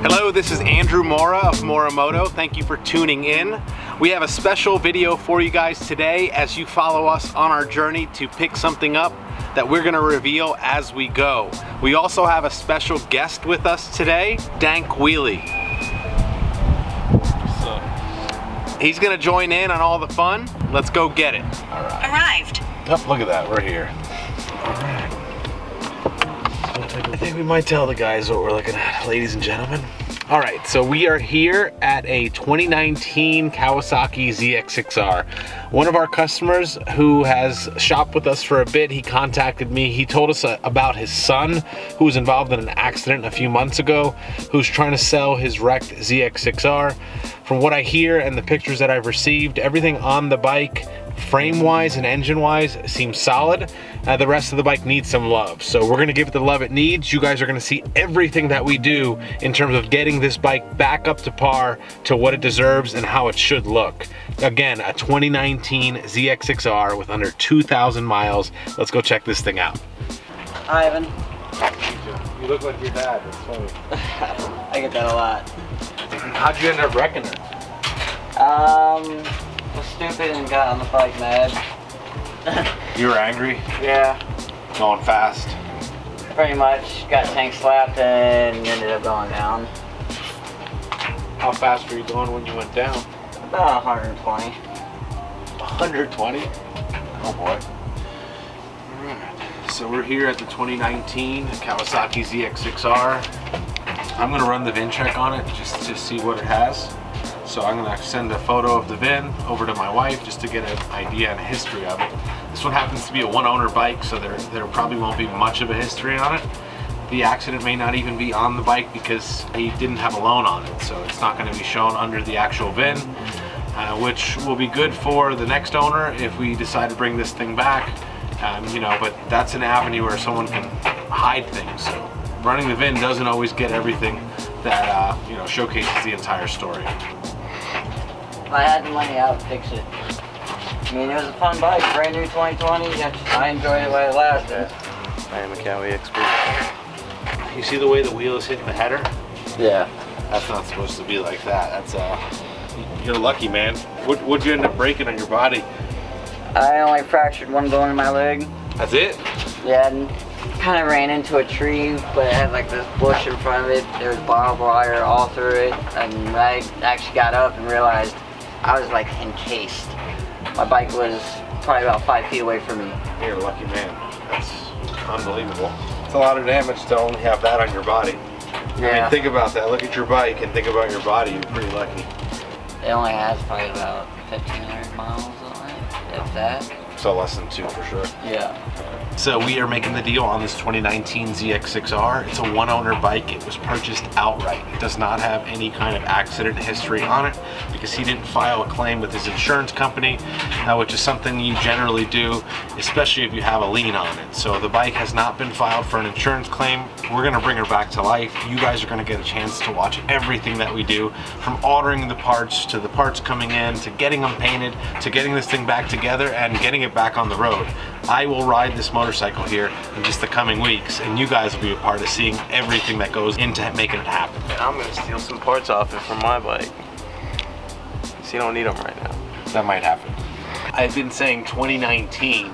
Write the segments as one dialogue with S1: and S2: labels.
S1: Hello, this is Andrew Mora of Moramoto. Thank you for tuning in. We have a special video for you guys today as you follow us on our journey to pick something up that we're gonna reveal as we go. We also have a special guest with us today, Dankwheelie.
S2: What's up?
S1: He's gonna join in on all the fun. Let's go get it.
S2: All right.
S3: Arrived.
S1: Oh, look at that, we're here. All right. I think we might tell the guys what we're looking at, ladies and gentlemen. All right, so we are here at a 2019 Kawasaki ZX6R. One of our customers who has shopped with us for a bit, he contacted me. He told us about his son who was involved in an accident a few months ago, who's trying to sell his wrecked ZX6R. From what I hear and the pictures that I've received, everything on the bike, frame-wise and engine-wise, seems solid. The rest of the bike needs some love. So we're gonna give it the love it needs. You guys are gonna see everything that we do in terms of getting this bike back up to par to what it deserves and how it should look. Again, a 2019 ZX6R with under 2,000 miles. Let's go check this thing out.
S4: Hi, Ivan.
S1: You look like your dad, that's funny.
S4: I get that a lot.
S1: How'd you end up wrecking it?
S4: Was stupid and got on the bike mad.
S1: You were angry?
S4: Yeah,
S1: Going fast?
S4: pretty much. Got tank slapped and ended up going down.
S1: How fast were you going when you went down?
S4: About 120.
S1: 120? Oh boy. Alright, so we're here at the 2019 Kawasaki ZX6R. I'm going to run the VIN check on it just to see what it has. So I'm going to send a photo of the VIN over to my wife just to get an idea and a history of it. This one happens to be a one-owner bike, so there probably won't be much of a history on it. The accident may not even be on the bike because he didn't have a loan on it, so it's not going to be shown under the actual VIN, which will be good for the next owner if we decide to bring this thing back. You know, but that's an avenue where someone can hide things. So running the VIN doesn't always get everything that you know, showcases the entire story.
S4: If I had the money, I would fix it. I mean, it was a fun bike, brand new 2020. I enjoyed it while it lasted.
S2: I am a Kawi expert.
S1: You see the way the wheel is hitting the header?
S4: Yeah.
S1: That's not supposed to be like that. That's you're lucky, man. What'd you end up breaking on your body?
S4: I only fractured one bone in my leg.
S1: That's it?
S4: Yeah, and kind of ran into a tree, but it had like this bush in front of it. There was barbed wire all through it, and when I actually got up and realized I was like encased. My bike was probably about 5 feet away from me.
S1: You're a lucky man. That's unbelievable. It's a lot of damage to only have that on your body.
S4: Yeah.
S1: I mean, think about that. Look at your bike and think about your body. You're pretty lucky.
S4: It only has probably about 1,500 miles on it, if that.
S1: So less than 2 for sure.
S4: Yeah.
S1: So we are making the deal on this 2019 ZX6R. It's a one-owner bike. It was purchased outright. It does not have any kind of accident history on it because he didn't file a claim with his insurance company, which is something you generally do, especially if you have a lien on it. So the bike has not been filed for an insurance claim. We're gonna bring her back to life. You guys are gonna get a chance to watch everything that we do, from ordering the parts to the parts coming in, to getting them painted, to getting this thing back together and getting it back on the road. I will ride this motorcycle here in just the coming weeks, and you guys will be a part of seeing everything that goes into making it happen.
S2: And I'm gonna steal some parts off it from my bike. So you don't need them right now.
S1: That might happen. I've been saying 2019,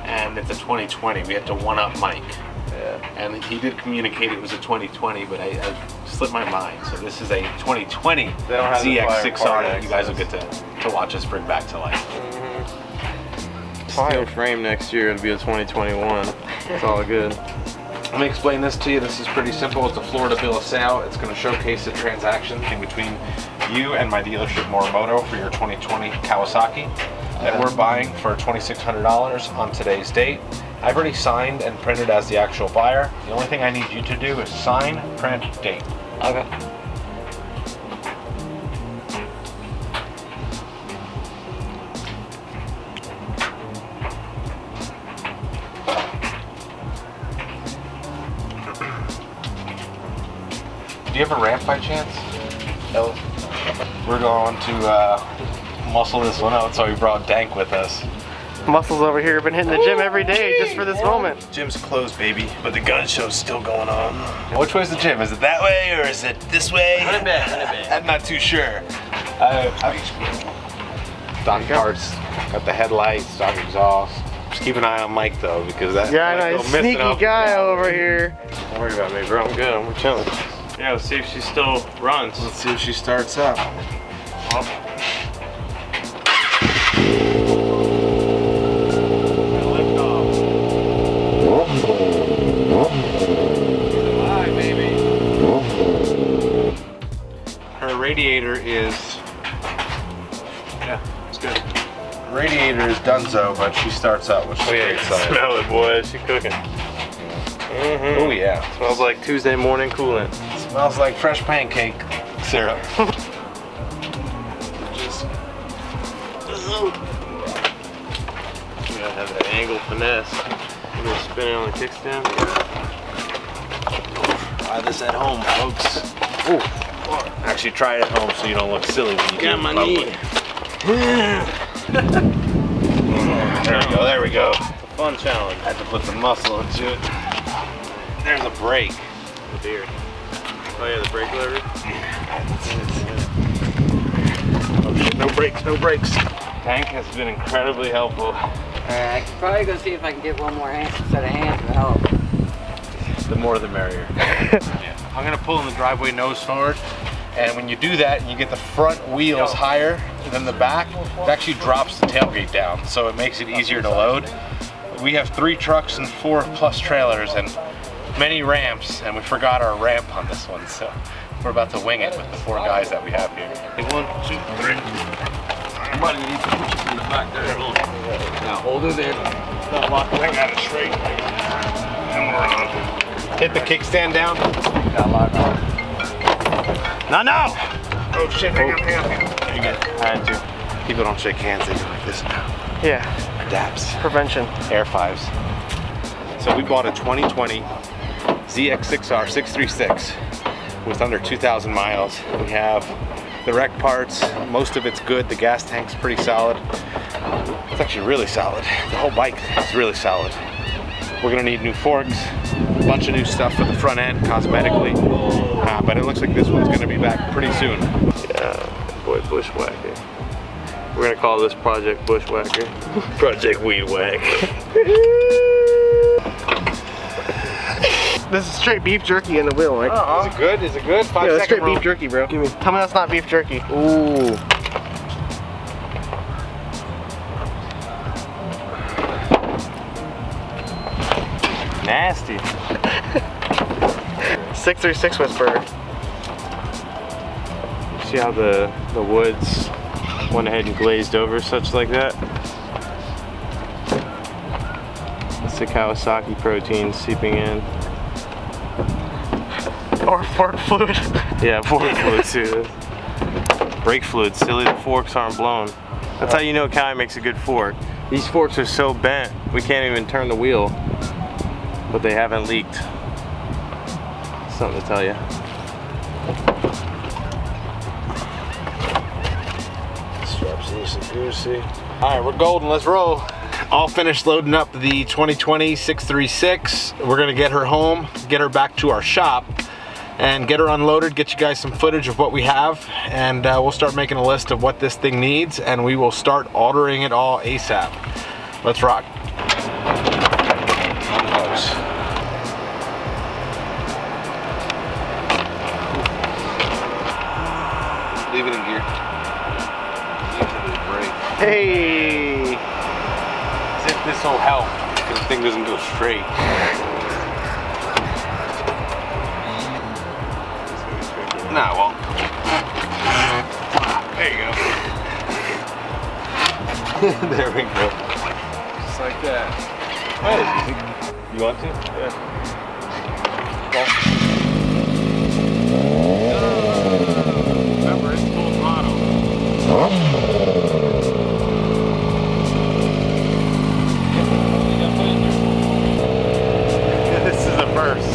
S1: and it's a 2020. We had to one-up Mike.
S2: Yeah.
S1: And he did communicate it was a 2020, but I slipped my mind. So this is a 2020 ZX6R that you guys will get to watch us bring back to life.
S2: Steel frame next year, it'll be a 2021. It's all good.
S1: Let me explain this to you. This is pretty simple. It's a Florida bill of sale. It's going to showcase the transaction in between you and my dealership Moramoto for your 2020 Kawasaki that we're buying for $2,600 on today's date. I've already signed and printed as the actual buyer. The only thing I need you to do is sign, print, date.
S4: Okay.
S1: Do you have a ramp by chance?
S4: No.
S1: We're going to muscle this one out, so we brought Dank with us.
S3: Muscles over here have been hitting the gym every day just for this moment.
S1: Gym's closed, baby, but the gun show's still going on. Which way's the gym? Is it that way or is it this way?
S2: Run it back.
S1: I'm not too sure. Stock parts, got the headlights, stock exhaust. Just keep an eye on Mike though, because that
S3: I know, sneaky guy over here.
S2: Don't worry about me, bro. I'm good. I'm chilling. Yeah, let's see if she still runs.
S1: Let's see if she starts up. Her radiator is, yeah, it's good. Radiator is donezo, but she starts up, which is very exciting.
S2: Smell it, boy. She cooking.
S1: Oh yeah.
S2: Smells like Tuesday morning coolant.
S1: Smells like fresh pancake syrup.
S2: You gotta have that angle finesse. You gonna spin it on the kickstand?
S1: Try this at home, folks. Ooh. Actually, try it at home so you don't look silly when you get
S2: my knee.
S1: There we go. There we go.
S2: It's a fun challenge.
S1: Had to put some muscle into it. There's a brake.
S2: The beard. Oh yeah, the brake lever.
S1: Oh shit, no brakes, no brakes.
S2: Tank has been incredibly helpful.
S4: I could probably go see if I can get one more set of hands to help.
S1: The more the merrier. Yeah. I'm gonna pull in the driveway nose forward, and when you do that and you get the front wheels higher than the back, it actually drops the tailgate down, so it makes it easier to load. We have 3 trucks and 4+ trailers and many ramps, and we forgot our ramp on this one, so we're about to wing it with the 4 guys that we have here. 1, 2, 3.
S5: Somebody needs to put you in the back there. Now hold it there.
S1: Not lock the thing out of straight. And we're on. Hit the kickstand down.
S5: Got locked on.
S1: No! Oh shit, hang on. There you go.
S2: I had to.
S1: People don't shake hands, they go like this now.
S3: Yeah,
S1: Adapts.
S3: prevention.
S1: Air 5s. So we bought a 2020 ZX6R 636 with under 2,000 miles. We have the wreck parts, most of it's good. The gas tank's pretty solid. It's actually really solid. The whole bike is really solid. We're gonna need new forks, a bunch of new stuff for the front end, cosmetically. But it looks like this one's gonna be back pretty soon.
S2: Yeah, boy, bushwhacker. We're gonna call this Project Bushwhacker. Project Weed Whack.
S3: This is straight beef jerky in the wheel, Mike.
S1: Is it good? Is it good? 5
S3: Yeah, that's straight
S1: second
S3: beef jerky, bro. Give me. Tell me that's not beef jerky.
S1: Ooh.
S2: Nasty.
S3: 636 Whisperer.
S2: See how the woods went ahead and glazed over such like that? It's the Kawasaki protein seeping in.
S3: Or fork fluid.
S2: Yeah, fork fluid too. Brake fluid, silly the forks aren't blown. That's how you know Kai makes a good fork. These forks are so bent, we can't even turn the wheel, but they haven't leaked. Something to tell you.
S1: Straps loosey-goosey. All right, we're golden, let's roll. All finished loading up the 2020 636. We're gonna get her home, get her back to our shop, and get her unloaded, get you guys some footage of what we have, and we'll start making a list of what this thing needs, and we will start ordering it all ASAP. Let's rock. Leave it in gear. Leave it in brake.
S3: Hey!
S1: As if this will help, because the thing doesn't go straight. Nah, well. There you go. There we go. Just like that. That is easy. You want to? Yeah. Remember, it's full throttle. This is a first.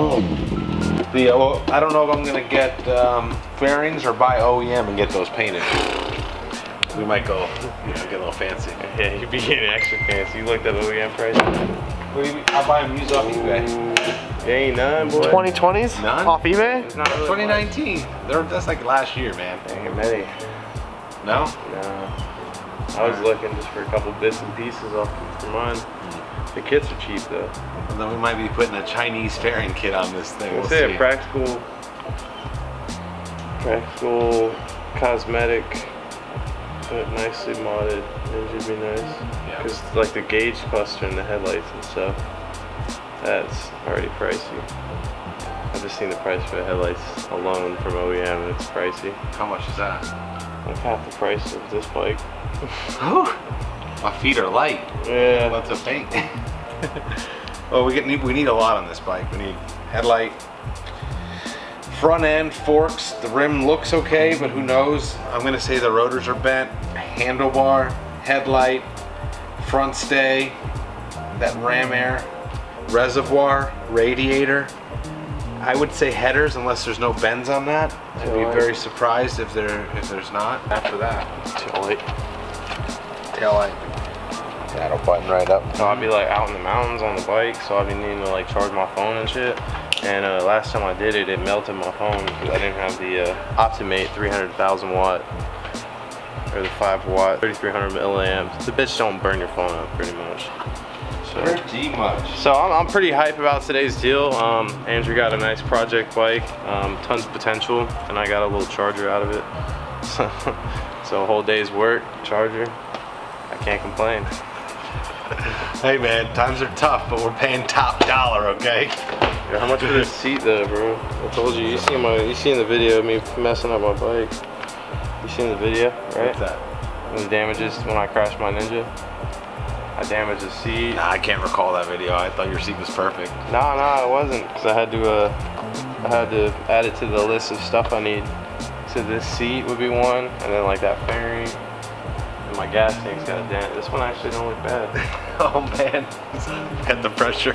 S1: Well, I don't know if I'm gonna get fairings or buy OEM and get those painted. We might go, get a little fancy.
S2: Yeah, you'd be getting extra fancy. You looked up OEM price?
S1: I'll buy them used off eBay.
S2: There ain't none, boy.
S3: 2020s?
S1: None?
S3: Off eBay?
S2: It's not really
S1: 2019. That's like last year, man.
S2: Ain't many.
S1: No?
S2: No. I was looking just for a couple bits and pieces off for mine. The kits are cheap though.
S1: And then we might be putting a Chinese fairing kit on this thing.
S2: We'll
S1: We'll
S2: say
S1: see.
S2: a practical cosmetic, but nicely modded. It should be nice.
S1: Yeah.
S2: Because like the gauge cluster and the headlights and stuff, that's already pricey. I've just seen the price for the headlights alone from OEM and it's pricey.
S1: How much is that?
S2: Like half the price of this bike.
S1: My feet are light.
S2: Yeah.
S1: Lots of paint. Well, we need a lot on this bike. We need headlight, front end, forks. The rim looks okay, but who knows? I'm gonna say the rotors are bent. Handlebar, headlight, front stay, that ram air, reservoir, radiator. I would say headers unless there's no bends on that. I'd be very surprised if there's not. After that,
S2: Tail light.
S1: tail light. That'll button right up.
S2: So I'd be like out in the mountains on the bike, so I'd be needing to like charge my phone and shit. And last time I did it, it melted my phone because I didn't have the Optimate 300,000 watt or the 5 watt 3300 milliamps. The bitch don't burn your phone up pretty much.
S1: Pretty much.
S2: So I'm pretty hype about today's deal. Andrew got a nice project bike, tons of potential, and I got a little charger out of it. So a whole day's work, charger. I can't complain.
S1: Hey man, times are tough, but we're paying top dollar, okay?
S2: Yeah, how much for this seat though, bro? I told you, you seen the video of me messing up my bike. You seen the video, right?
S1: What's that?
S2: The damages when I crashed my Ninja. I damaged the seat.
S1: Nah, I can't recall that video. I thought your seat was perfect.
S2: No, it wasn't, because I had to add it to the list of stuff I need. So this seat would be one, and then like that fairing, and my gas tank's got a dent. This one actually don't look bad.
S1: Oh man, got the pressure.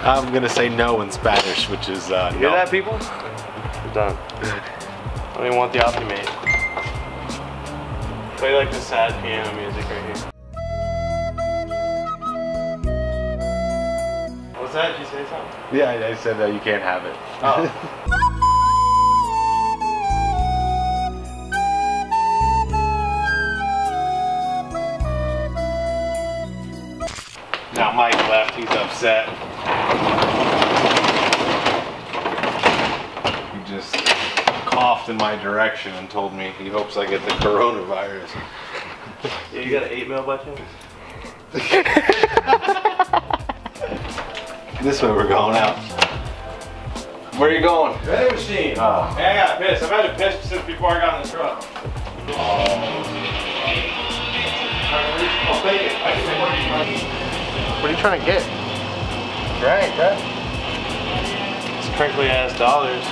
S1: I'm gonna say no in Spanish, which is
S2: You hear that, people? I'm done. I don't even want the Optimate. Play like the sad piano music right here. What's that? Did you say something?
S1: Yeah, I said you can't have it.
S2: Oh.
S1: Now Mike left, he's upset. He just coughed in my direction and told me he hopes I get the coronavirus.
S2: Yeah, you got an 8 mil by chance?
S1: This way we're going out. Where are you going?
S2: Vending machine.
S1: Oh.
S2: Hey, I got pissed. I've had to piss since before I got in the truck. I'll take it.
S3: What are you trying to get?
S2: Right, bro. It's crinkly ass dollars.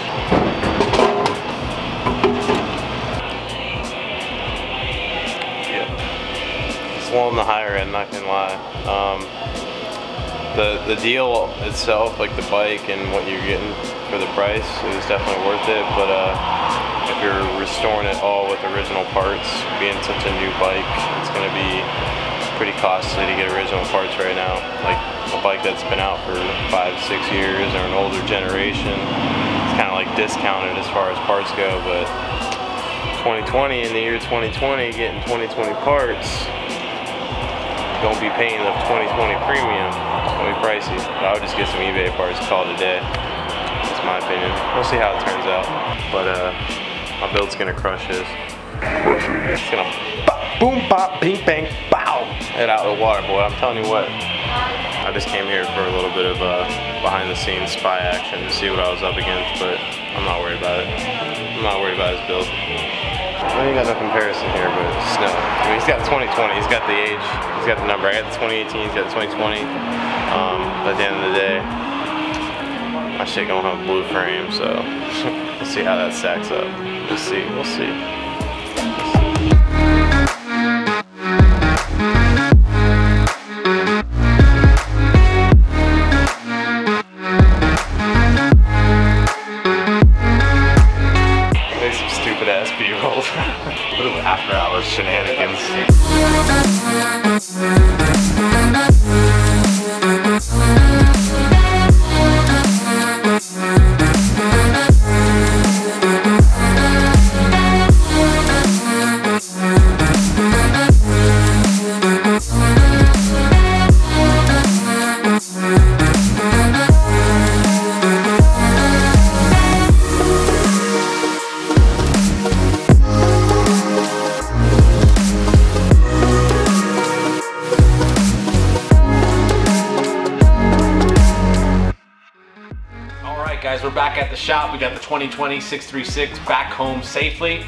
S2: Yeah. It's one on the higher end, not gonna lie. The deal itself, like the bike and what you're getting for the price, is definitely worth it. But if you're restoring it all with original parts, being such a new bike, it's gonna be pretty costly to get original parts right now. Like a bike that's been out for 5-6 years or an older generation, it's kind of like discounted as far as parts go. But 2020, in the year 2020, getting 2020 parts, don't be paying the 2020 premium. It's gonna be pricey. But I would just get some eBay parts, call it a day. That's my opinion. We'll see how it turns out. But my build's gonna crush this. It's gonna boom, bop, bing, bang, bow. Head out of the water, boy. I'm telling you what. I just came here for a little bit of behind the scenes spy action to see what I was up against, but I'm not worried about it. I'm not worried about his build. I ain't got no comparison here, but no. I mean, he's got the 2020, he's got the age, he's got the number. I got the 2018, he's got the 2020. But at the end of the day, my shit gonna have a blue frame, so we'll see how that stacks up. We'll see, we'll see.
S1: shenanigans. Guys, we're back at the shop. We got the 2020 636 back home safely.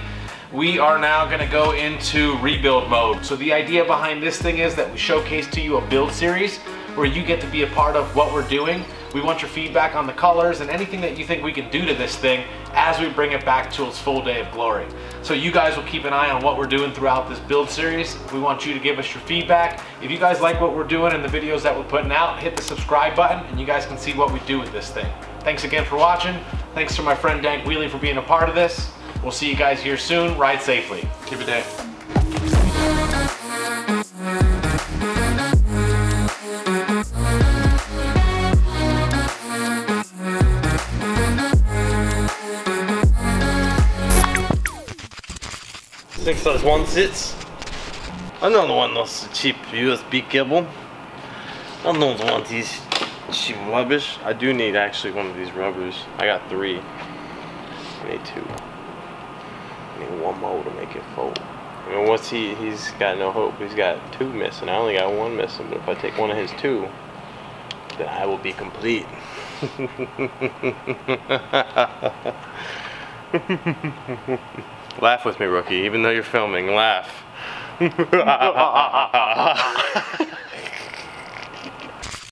S1: We are now gonna go into rebuild mode. So the idea behind this thing is that we showcase to you a build series where you get to be a part of what we're doing. We want your feedback on the colors and anything that you think we can do to this thing as we bring it back to its full day of glory. So you guys will keep an eye on what we're doing throughout this build series. We want you to give us your feedback. If you guys like what we're doing and the videos that we're putting out, hit the subscribe button and you guys can see what we do with this thing. Thanks again for watching. Thanks to my friend Dankwheelie for being a part of this. We'll see you guys here soon. Ride safely. Keep it down.
S2: one sits. Another one of those cheap USB cable. Another one of these cheap rubbish. I do need actually one of these rubbers. I got 3. I need 2. I need 1 more to make it full. I mean, what's he's got no hope. He's got 2 missing. I only got 1 missing, but if I take one of his 2, then I will be complete. Laugh with me, rookie, even though you're filming. Laugh.